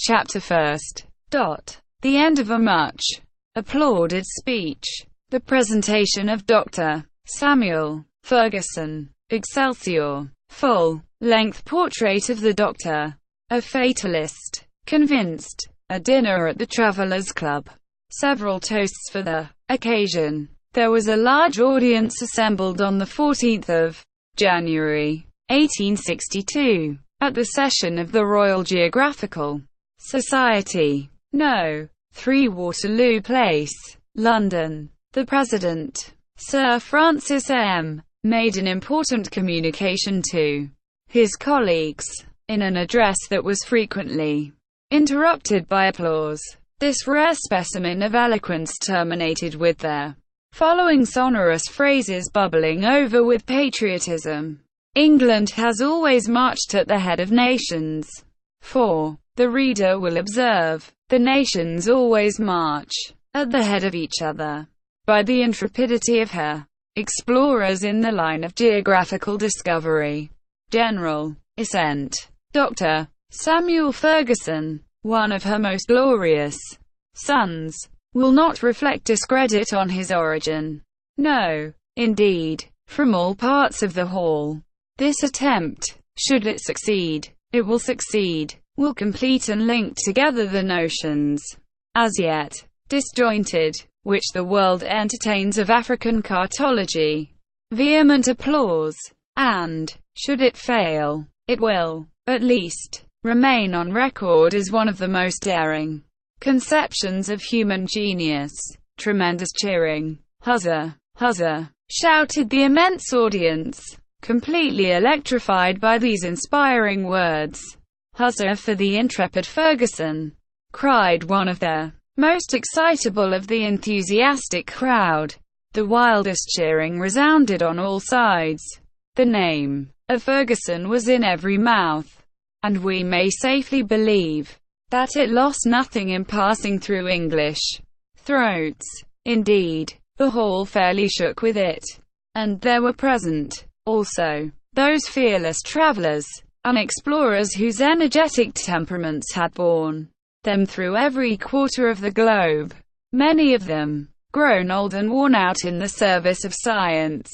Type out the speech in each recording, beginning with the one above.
Chapter first. The end of a much applauded speech. The presentation of Dr. Samuel Ferguson. Excelsior. Full-length portrait of the Doctor. A fatalist. Convinced. A dinner at the Travellers Club. Several toasts for the occasion. There was a large audience assembled on the 14th of January, 1862, at the session of the Royal Geographical Society. No. 3 Waterloo Place, London. The President, Sir Francis M., made an important communication to his colleagues, in an address that was frequently interrupted by applause. This rare specimen of eloquence terminated with their following sonorous phrases bubbling over with patriotism. England has always marched at the head of nations. For, the reader will observe, the nations always march at the head of each other by the intrepidity of her explorers in the line of geographical discovery. General assent. Dr. Samuel Ferguson, one of her most glorious sons, will not reflect discredit on his origin. No, indeed, from all parts of the hall. This attempt, should it succeed, it will succeed, will complete and link together the notions, as yet disjointed, which the world entertains of African cartology. Vehement applause. And, should it fail, it will, at least, remain on record as one of the most daring conceptions of human genius. Tremendous cheering. Huzza! Huzza! Shouted the immense audience, completely electrified by these inspiring words. Huzza for the intrepid Ferguson! Cried one of the most excitable of the enthusiastic crowd. The wildest cheering resounded on all sides. The name of Ferguson was in every mouth, and we may safely believe that it lost nothing in passing through English throats. Indeed, the hall fairly shook with it, and there were present, also, those fearless travellers and explorers whose energetic temperaments had borne them through every quarter of the globe, many of them, grown old and worn out in the service of science.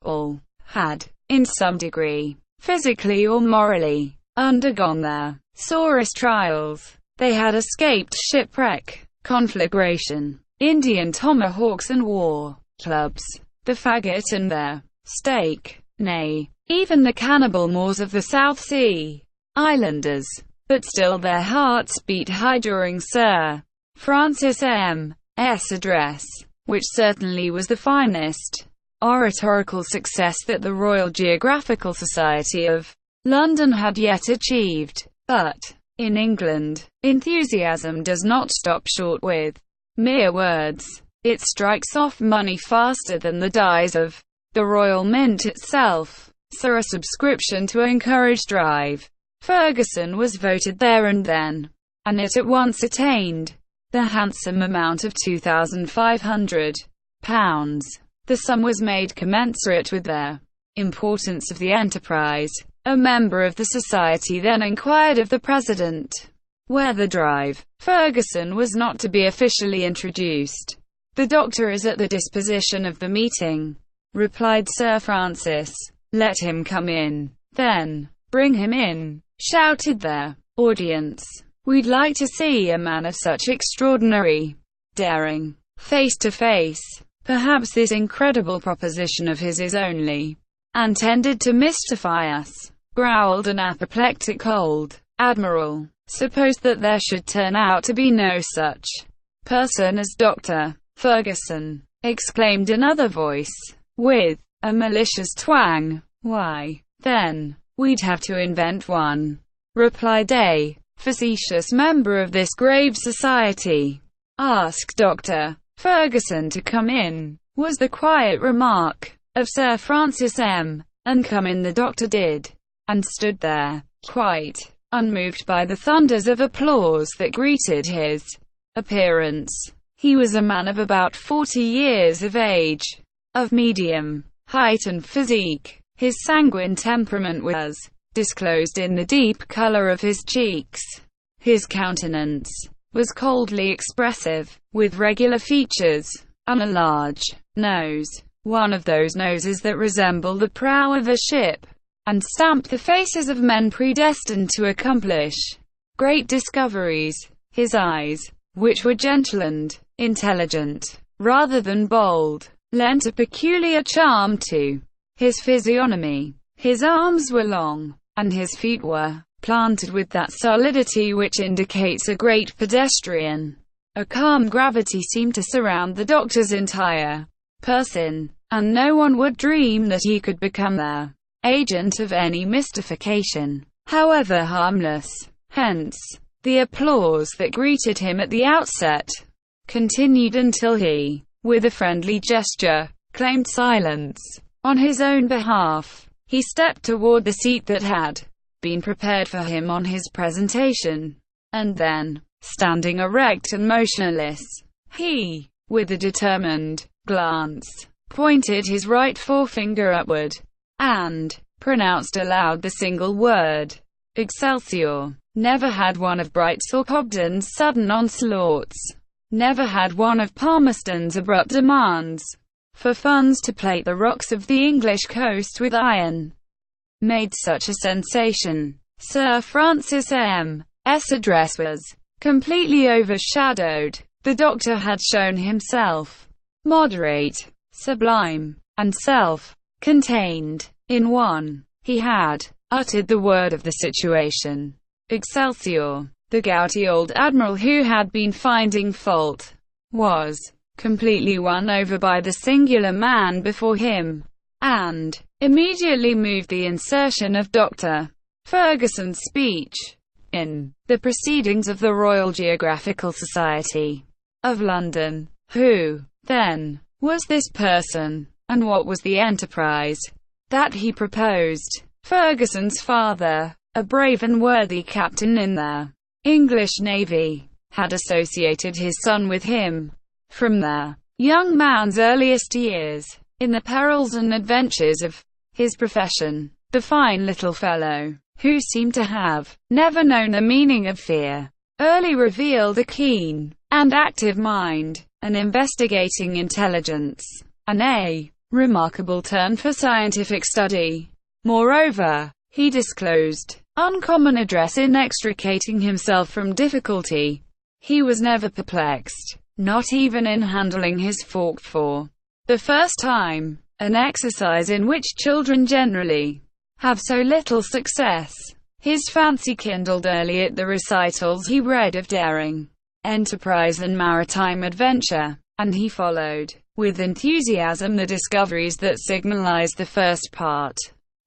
All had, in some degree, physically or morally, undergone their sorest trials. They had escaped shipwreck, conflagration, Indian tomahawks and war clubs, the faggot and their stake, nay, even the cannibal Moors of the South Sea Islanders. But still their hearts beat high during Sir Francis M.'s address, which certainly was the finest oratorical success that the Royal Geographical Society of London had yet achieved. But, in England, enthusiasm does not stop short with mere words. It strikes off money faster than the dies of the Royal Mint itself. So a subscription to encourage drive. Ferguson was voted there and then, and it at once attained the handsome amount of £2,500. The sum was made commensurate with the importance of the enterprise. A member of the society then inquired of the president where the drive. Ferguson was not to be officially introduced. "The doctor is at the disposition of the meeting," replied Sir Francis. "Let him come in." "Then, bring him in," shouted the audience. "We'd like to see a man of such extraordinary daring, face to face. Perhaps this incredible proposition of his is only intended to mystify us," growled an apoplectic old admiral. "Suppose that there should turn out to be no such person as Dr. Ferguson," exclaimed another voice, with a malicious twang. "Why, then, we'd have to invent one," replied a facetious member of this grave society. "Ask Dr. Ferguson to come in," was the quiet remark of Sir Francis M., and come in the doctor did, and stood there, quite unmoved by the thunders of applause that greeted his appearance. He was a man of about 40 years of age, of medium height and physique. His sanguine temperament was disclosed in the deep color of his cheeks, His countenance was coldly expressive, with regular features, and a large nose, one of those noses that resemble the prow of a ship, and stamped the faces of men predestined to accomplish great discoveries. His eyes, which were gentle and intelligent, rather than bold, lent a peculiar charm to his physiognomy. His arms were long, and his feet were planted with that solidity which indicates a great pedestrian. A calm gravity seemed to surround the doctor's entire person, and no one would dream that he could become the agent of any mystification, however harmless. Hence, the applause that greeted him at the outset continued until he, with a friendly gesture, claimed silence on his own behalf. He stepped toward the seat that had been prepared for him on his presentation, and then, standing erect and motionless, he, with a determined glance, pointed his right forefinger upward, and pronounced aloud the single word, Excelsior. Never had one of Bright's or Cobden's sudden onslaughts, never had one of Palmerston's abrupt demands for funds to plate the rocks of the English coast with iron made such a sensation. Sir Francis M.'s address was completely overshadowed. The doctor had shown himself moderate, sublime, and self-contained. In one, he had uttered the word of the situation, Excelsior. The gouty old admiral who had been finding fault was completely won over by the singular man before him, and immediately moved the insertion of Dr. Ferguson's speech in the Proceedings of the Royal Geographical Society of London. Who, then, was this person, and what was the enterprise that he proposed? Ferguson's father, a brave and worthy captain in the English Navy, had associated his son with him from the young man's earliest years, in the perils and adventures of his profession. The fine little fellow, who seemed to have never known the meaning of fear, early revealed a keen and active mind, an investigating intelligence, and a remarkable turn for scientific study. Moreover, he disclosed uncommon address in extricating himself from difficulty. He was never perplexed, not even in handling his fork for the first time, an exercise in which children generally have so little success. His fancy kindled early at the recitals he read of daring enterprise and maritime adventure, and he followed with enthusiasm the discoveries that signalized the first part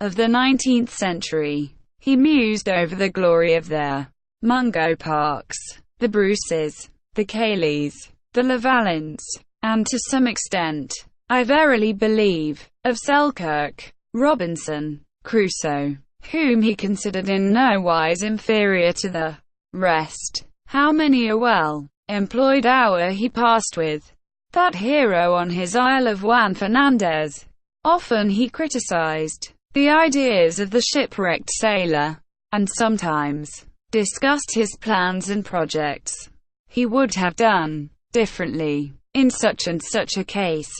of the 19th century. He mused over the glory of the Mungo Parks, the Bruces, the Cayleys, the Llewellyns, and to some extent, I verily believe, of Selkirk, Robinson Crusoe, whom he considered in no wise inferior to the rest. How many a well-employed hour he passed with that hero on his Isle of Juan Fernandez. Often he criticized the ideas of the shipwrecked sailor, and sometimes discussed his plans and projects. He would have done differently in such and such a case,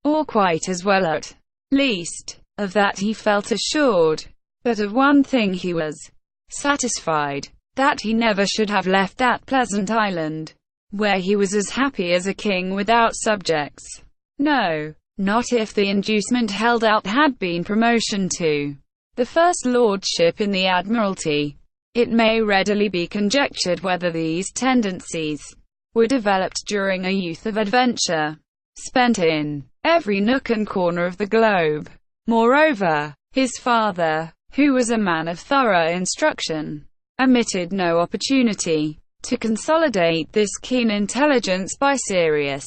or quite as well at least. Of that he felt assured, but of one thing he was satisfied, that he never should have left that pleasant island, where he was as happy as a king without subjects. No, not if the inducement held out had been promotion to the first lordship in the Admiralty. It may readily be conjectured whether these tendencies were developed during a youth of adventure, spent in every nook and corner of the globe. Moreover, his father, who was a man of thorough instruction, omitted no opportunity to consolidate this keen intelligence by serious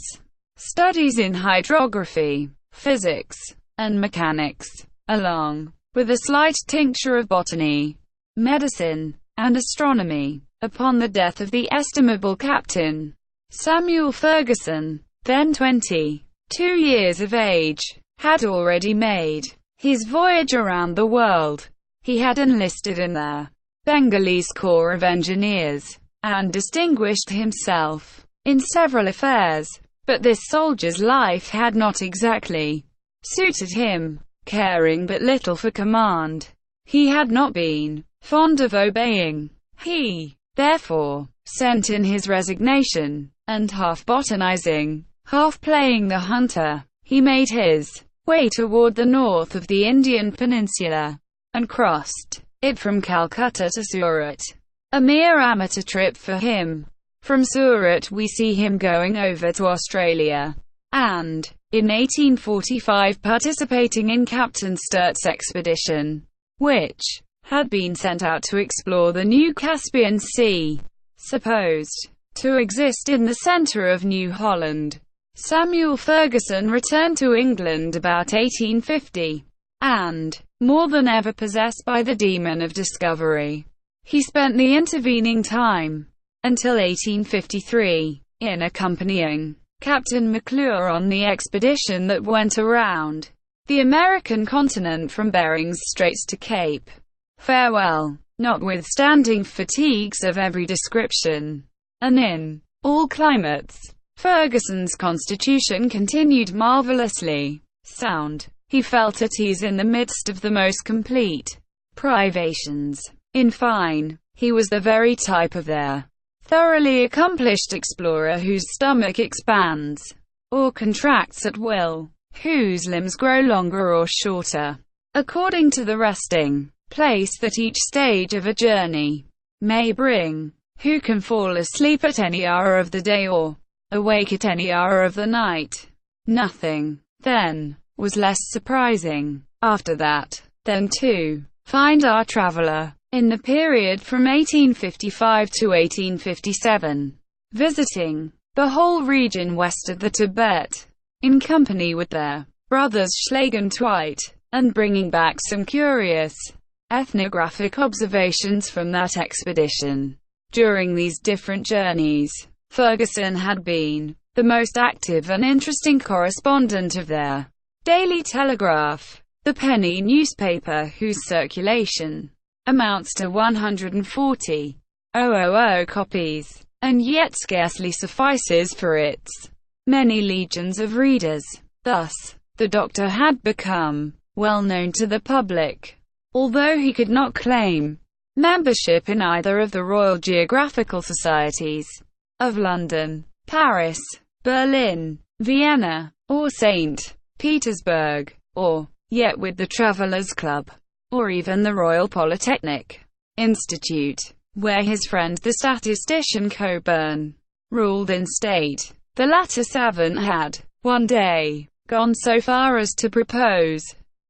studies in hydrography, physics, and mechanics, along with a slight tincture of botany, medicine, and astronomy. Upon the death of the estimable Captain Samuel Ferguson, then 22 years of age, had already made his voyage around the world. He had enlisted in the Bengalese Corps of Engineers, and distinguished himself in several affairs. But this soldier's life had not exactly suited him, caring but little for command. He had not been fond of obeying. He, therefore, sent in his resignation, and half botanizing, half playing the hunter, he made his way toward the north of the Indian peninsula, and crossed it from Calcutta to Surat. A mere amateur trip for him. From Surat we see him going over to Australia, and, in 1845, participating in Captain Sturt's expedition, which had been sent out to explore the new Caspian Sea, supposed to exist in the centre of New Holland. Samuel Fergusson returned to England about 1850, and, more than ever possessed by the demon of discovery, he spent the intervening time, until 1853, in accompanying Captain McClure on the expedition that went around the American continent from Bering's Straits to Cape Farewell. Notwithstanding fatigues of every description, and in all climates, Ferguson's constitution continued marvelously sound. He felt at ease in the midst of the most complete privations. In fine, he was the very type of their thoroughly accomplished explorer whose stomach expands or contracts at will, whose limbs grow longer or shorter, according to the resting place that each stage of a journey may bring, who can fall asleep at any hour of the day or awake at any hour of the night. Nothing, then, was less surprising, after that, than to find our traveller, in the period from 1855 to 1857, visiting the whole region west of the Tibet, in company with their brothers Schlegel and Twite, and bringing back some curious ethnographic observations from that expedition. During these different journeys, Fergusson had been the most active and interesting correspondent of their Daily Telegraph, the penny newspaper whose circulation amounts to 140,000 copies, and yet scarcely suffices for its many legions of readers. Thus, the Doctor had become well known to the public, although he could not claim membership in either of the Royal Geographical Societies of London, Paris, Berlin, Vienna, or St. Petersburg, or yet with the Travellers' Club, or even the Royal Polytechnic Institute, where his friend the statistician Cockburn ruled in state. The latter savant had, one day, gone so far as to propose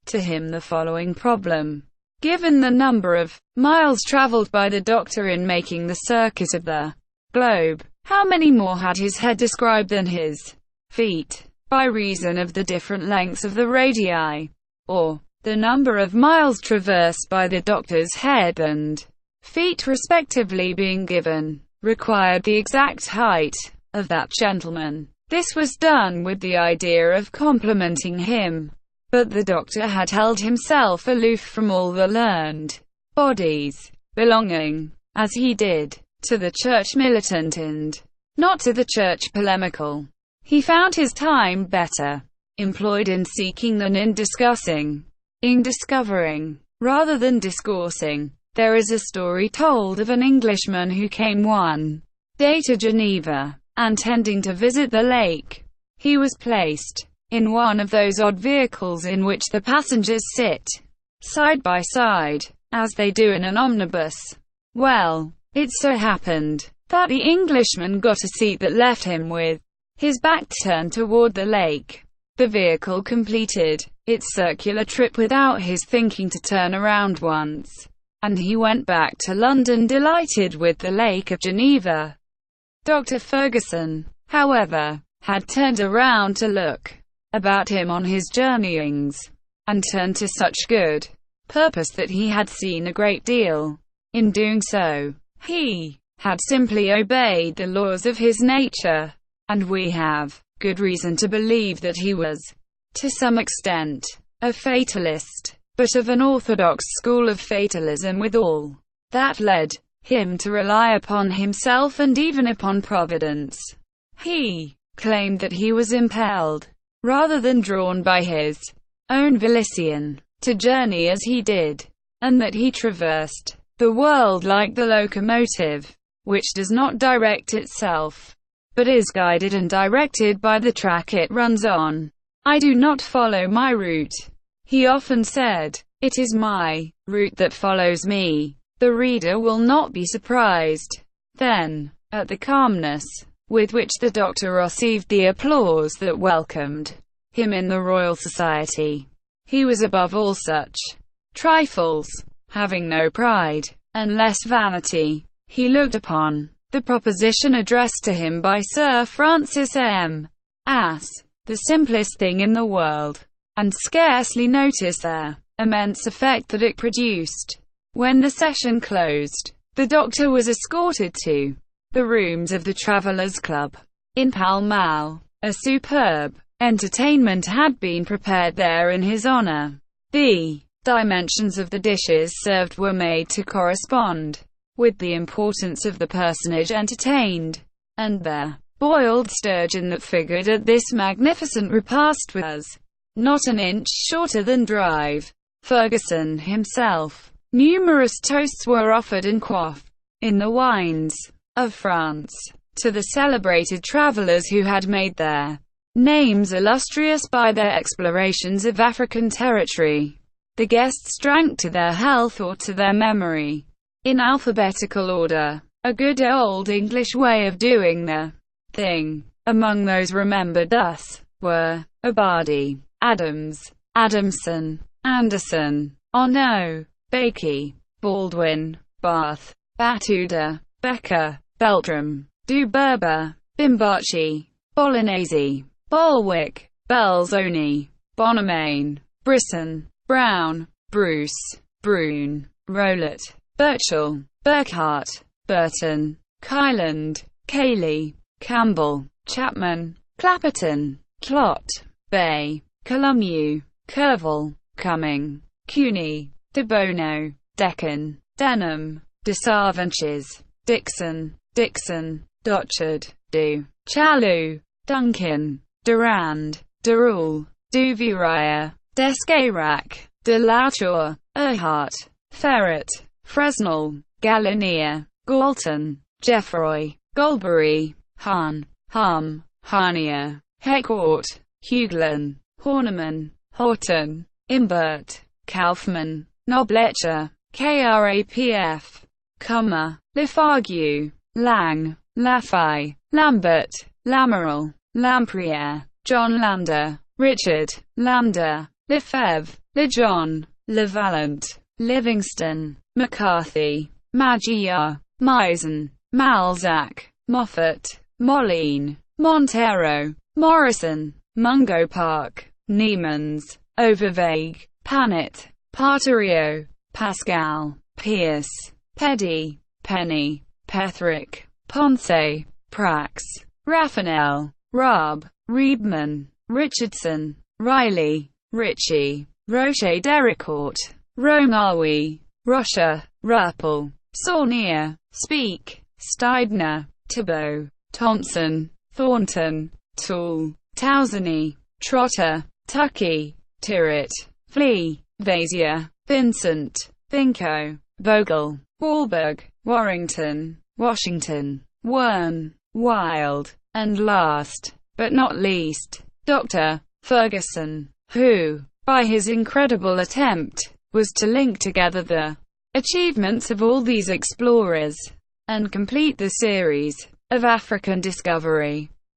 to him the following problem. Given the number of miles travelled by the Doctor in making the circuit of the globe, how many more had his head described than his feet, by reason of the different lengths of the radii, or the number of miles traversed by the Doctor's head and feet respectively being given, required the exact height of that gentleman. This was done with the idea of complimenting him, but the Doctor had held himself aloof from all the learned bodies, belonging, as he did, to the Church militant and not to the Church polemical. He found his time better employed in seeking than in discussing, in discovering, rather than discoursing. There is a story told of an Englishman who came one day to Geneva, intending to visit the lake. He was placed in one of those odd vehicles in which the passengers sit side by side, as they do in an omnibus. Well, it so happened that the Englishman got a seat that left him with his back turned toward the lake. The vehicle completed its circular trip without his thinking to turn around once, and he went back to London delighted with the Lake of Geneva. Dr. Fergusson, however, had turned around to look about him on his journeyings, and turned to such good purpose that he had seen a great deal. In doing so, he had simply obeyed the laws of his nature, and we have good reason to believe that he was, to some extent, a fatalist, but of an orthodox school of fatalism withal. That led him to rely upon himself and even upon Providence. He claimed that he was impelled, rather than drawn by his own volition, to journey as he did, and that he traversed the world like the locomotive, which does not direct itself, but is guided and directed by the track it runs on. I do not follow my route, he often said. It is my route that follows me. The reader will not be surprised, then, at the calmness with which the Doctor received the applause that welcomed him in the Royal Society. He was above all such trifles, having no pride, and less vanity. He looked upon the proposition addressed to him by Sir Francis M. as the simplest thing in the world, and scarcely noticed the immense effect that it produced. When the session closed, the Doctor was escorted to the rooms of the Travellers' Club in Pall Mall. A superb entertainment had been prepared there in his honor. The dimensions of the dishes served were made to correspond with the importance of the personage entertained, and the boiled sturgeon that figured at this magnificent repast was not an inch shorter than Drive Ferguson himself. Numerous toasts were offered and quaffed in the wines of France to the celebrated travellers who had made their names illustrious by their explorations of African territory. The guests drank to their health or to their memory, in alphabetical order, a good old English way of doing the thing. Among those remembered thus were Abadi, Adams, Adamson, Anderson, Ono, Bakey, Baldwin, Bath, Batuta, Becker, Beltram, Duberba, Bimbachi, Bolognese, Bolwick, Belzoni, Bonamain, Brisson, Brown, Bruce, Brune, Rowlett, Birchall, Burkhart, Burton, Kyland, Cayley, Campbell, Chapman, Clapperton, Clot, Bay, Colomew, Kerville, Cumming, Cuny, De Bono, Deccan, Denham, De Sarvenches, Dixon, Dixon, Dochard, Du Chaillu, Duncan, Durand, Durrell, Duvier, Descayrac, De Lautour, Erhart, Ferret, Fresnel, Gallinier, Galton, Geoffroy, Golbery, Hahn, Hum, Harnier, Heckort, Hughlin, Horniman, Horton, Imbert, Kaufman, Noblecher, Krapf, Kummer, Lafargue, Lang, Laffey, Lambert, Lamoral, Lampriere, John Lander, Richard, Lander, Lefebvre, Lejohn, Levaillant, Livingston, McCarthy, Magyar, Misen, Malzac, Moffat, Moline, Montero, Morrison, Mungo Park, Niemans, Overvague, Panet, Parterio, Pascal, Pierce, Peddy, Penny, Petherick, Ponce, Prax, Raffanel, Robb, Riebman, Richardson, Riley, Ritchie, Roche Dericourt, Romawi, Rocher, Ruppel, Saunier, Speak, Steidner, Thibault, Thompson, Thornton, Toole, Touseny, Trotter, Tuckey, Tyrrett, Flea, Vasier, Vincent, Vinco, Bogle, Wahlberg, Warrington, Washington, Wern, Wild, and last, but not least, Dr. Ferguson, who, by his incredible attempt, was to link together the achievements of all these explorers, and complete the series of African discovery.